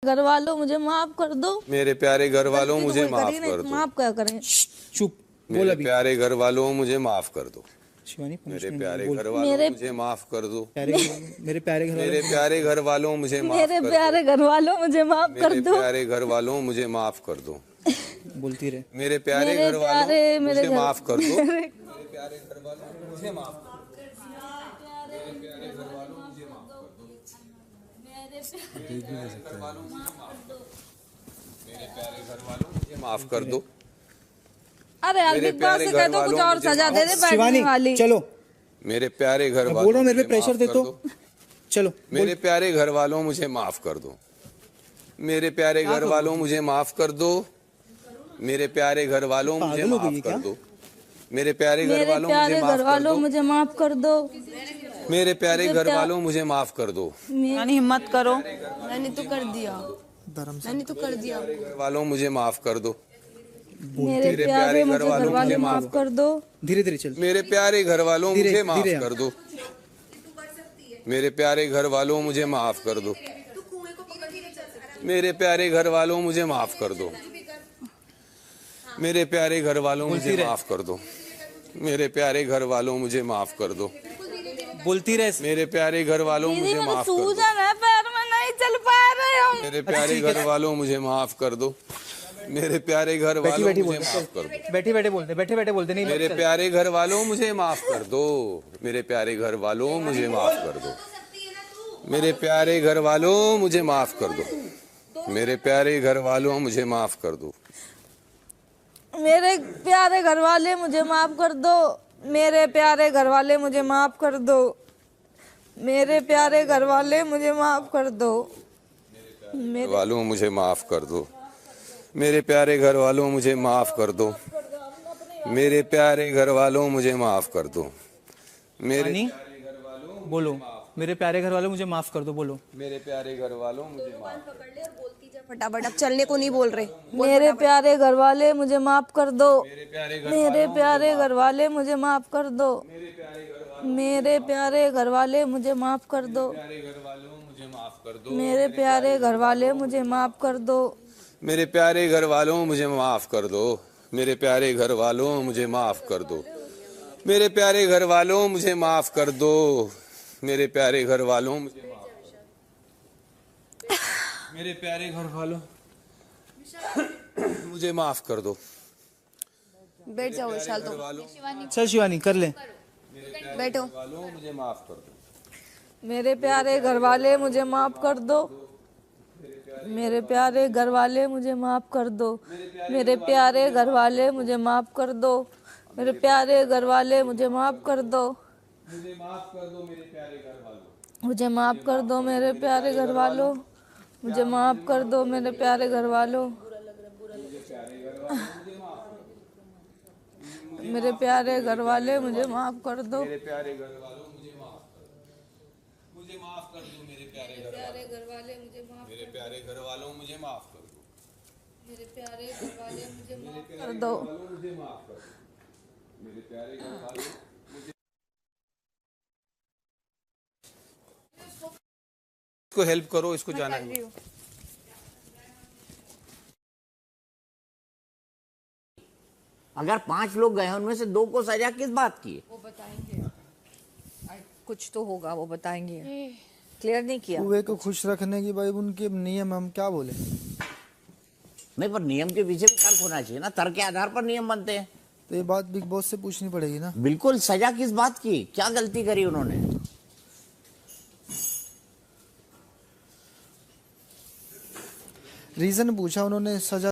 घर वालों मुझे माफ कर दो। मेरे प्यारे घर वालों गलती तो मुझे कोई माफ करी नहीं, कर दो। माफ क्या करें। चुप बोल मेरे अभी। प्यारे घर वालों मुझे माफ कर दो। शिवानी मेरे punishment प्यारे बोल। घर वालों मेरे- मुझे माफ कर दो। मेरे प्यारे घर मेरे प्यारे घर वालों मुझे माफ मेरे कर दो। प्यारे घर वालों मुझे माफ कर मेरे दो। प्यारे घर वालों मुझे माफ कर दो। बोलती रहे। मेरे प्यारे मेरे घर वालों प्यारे- मेरे मुझे घर- माफ कर दो। मेरे- मेरे प्यारे घर वालों मुझे माफ कर दो। मेरे प्यारे घर वालों मुझे माफ कर दो। मेरे प्यारे घर वालों मुझे माफ कर दो। मेरे प्यारे घर वालों मुझे माफ कर दो। अरे यार मेरे बिग बॉस प्यारे से कह घर दो कुछ वालों और मुझे सजा माफ दे दे बैठने शिवानी वाली। चलो, मेरे प्यारे घर मैं वालों बोल रहा हूँ मेरे मुझे पे प्रेशर माफ दे कर तो दो। चलो। मेरे प्यारे घर वालों मुझे माफ कर दो। मेरे प्यारे घर वालों मुझे माफ कर दो। मेरे प्यारे घर वालों मुझे पागल हो गई माफ है कर क्या? दो। मेरे प्यारे घर मेरे वालों मुझे प्यारे माफ घर कर वालों दो। मुझे माफ कर दो। मेरे प्यारे घर वालों मुझे माफ कर दो। यानी हिम्मत करो। मैंने तो कर दिया, मैंने तो कर दिया। घर वालों मुझे माफ कर दो। मेरे प्यारे मुझे घर वाले माफ कर दो। धीरे धीरे चल। मेरे प्यारे घर वालों धीरे- मुझे माफ धीरे कर दो। मेरे प्यारे घर वालों मुझे माफ कर दो। मेरे प्यारे घर वालों मुझे माफ कर दो। मेरे प्यारे घर वालों मुझे माफ कर दो। मेरे प्यारे घर वालों मुझे माफ कर दो। बोलती रहे। मेरे प्यारे घर वालों दीदी मुझे मेरे माफ कर दो। सूजन है पैर में, नहीं चल पा रहे हम। मेरे प्यारे घर वालों मुझे माफ कर दो। मेरे प्यारे घर वालों बैठी मुझे बोलते माफ कर दो। बैठे बैठे बोलते नहीं। मेरे प्यारे घर वालों मुझे माफ कर दो। मेरे प्यारे घर वालों मुझे माफ कर दो। मेरे प्यारे घर वालों मुझे माफ कर दो। मेरे प्यारे घर वालों मुझे माफ कर दो। मेरे प्यारे घर वाले मुझे माफ कर दो। मेरे प्यारे घर वाले मुझे माफ कर दो। मेरे प्यारे घर वाले मुझे माफ कर दो। मेरे वालों मुझे माफ कर दो। मेरे प्यारे घर वालों मुझे माफ कर दो। मेरे प्यारे घर वालों मुझे माफ कर दो। मेरे बोलो मेरे प्यारे घर वालों मुझे माफ कर दो। बोलो मेरे प्यारे घर वालों मुझे माफ कर दो। फटाफट, अब चलने को नहीं बोल रहे। मेरे प्यारे घर वाले मुझे माफ कर दो। मेरे प्यारे मेरे प्यारे घर वाले मुझे माफ कर दो। मेरे प्यारे घर वाले मुझे माफ कर दो। घर वालों मुझे माफ कर दो। मेरे प्यारे घर वाले मुझे माफ कर दो। मेरे प्यारे घर वालों मुझे माफ कर दो। मेरे प्यारे घर वालों मुझे माफ कर दो। मेरे प्यारे घर वालों मुझे माफ कर दो। मेरे प्यारे घर वालों मुझे माफ मेरे प्यारे घर वालों मुझे माफ कर दो। बैठ जाओ विशाल, तो चल शिवानी कर ले। बैठो। वालों मुझे माफ कर दो। मेरे प्यारे घर वाले मुझे माफ कर दो। मेरे प्यारे घर वाले मुझे माफ कर दो। मेरे प्यारे घर वाले मुझे माफ कर दो। मेरे प्यारे घर वाले मुझे माफ कर दो। मुझे माफ कर दो मेरे प्यारे घर वालों। मुझे माफ कर दो मेरे प्यारे घर वालों। मुझे माफ कर दो मेरे प्यारे घर वालों। मेरे प्यारे घर वाले मुझे माफ कर दो। मेरे प्यारे घर वालों मुझे माफ कर दो। मुझे माफ कर दो मेरे प्यारे घर वाले मुझे माफ मेरे प्यारे घर वालों मुझे माफ कर दो। मेरे प्यारे घर वाले मुझे माफ कर दो। मुझे माफ कर दो। मेरे प्यारे घर वालों इसको हेल्प करो, इसको जाना है। अगर 5 लोग गए उनमें से 2 को सजा किस बात की? वो बताएंगे, कुछ तो होगा, वो बताएंगे। क्लियर नहीं किया। कुएं को खुश रखने की भाई उनके नियम, हम क्या बोले। नहीं, पर नियम के पीछे भी तर्क होना चाहिए ना। तर्क के आधार पर नियम बनते हैं। तो ये बात बिग बॉस से पूछनी पड़ेगी ना। बिल्कुल। सजा किस बात की? क्या गलती करी उन्होंने? रीजन पूछा उन्होंने, सजा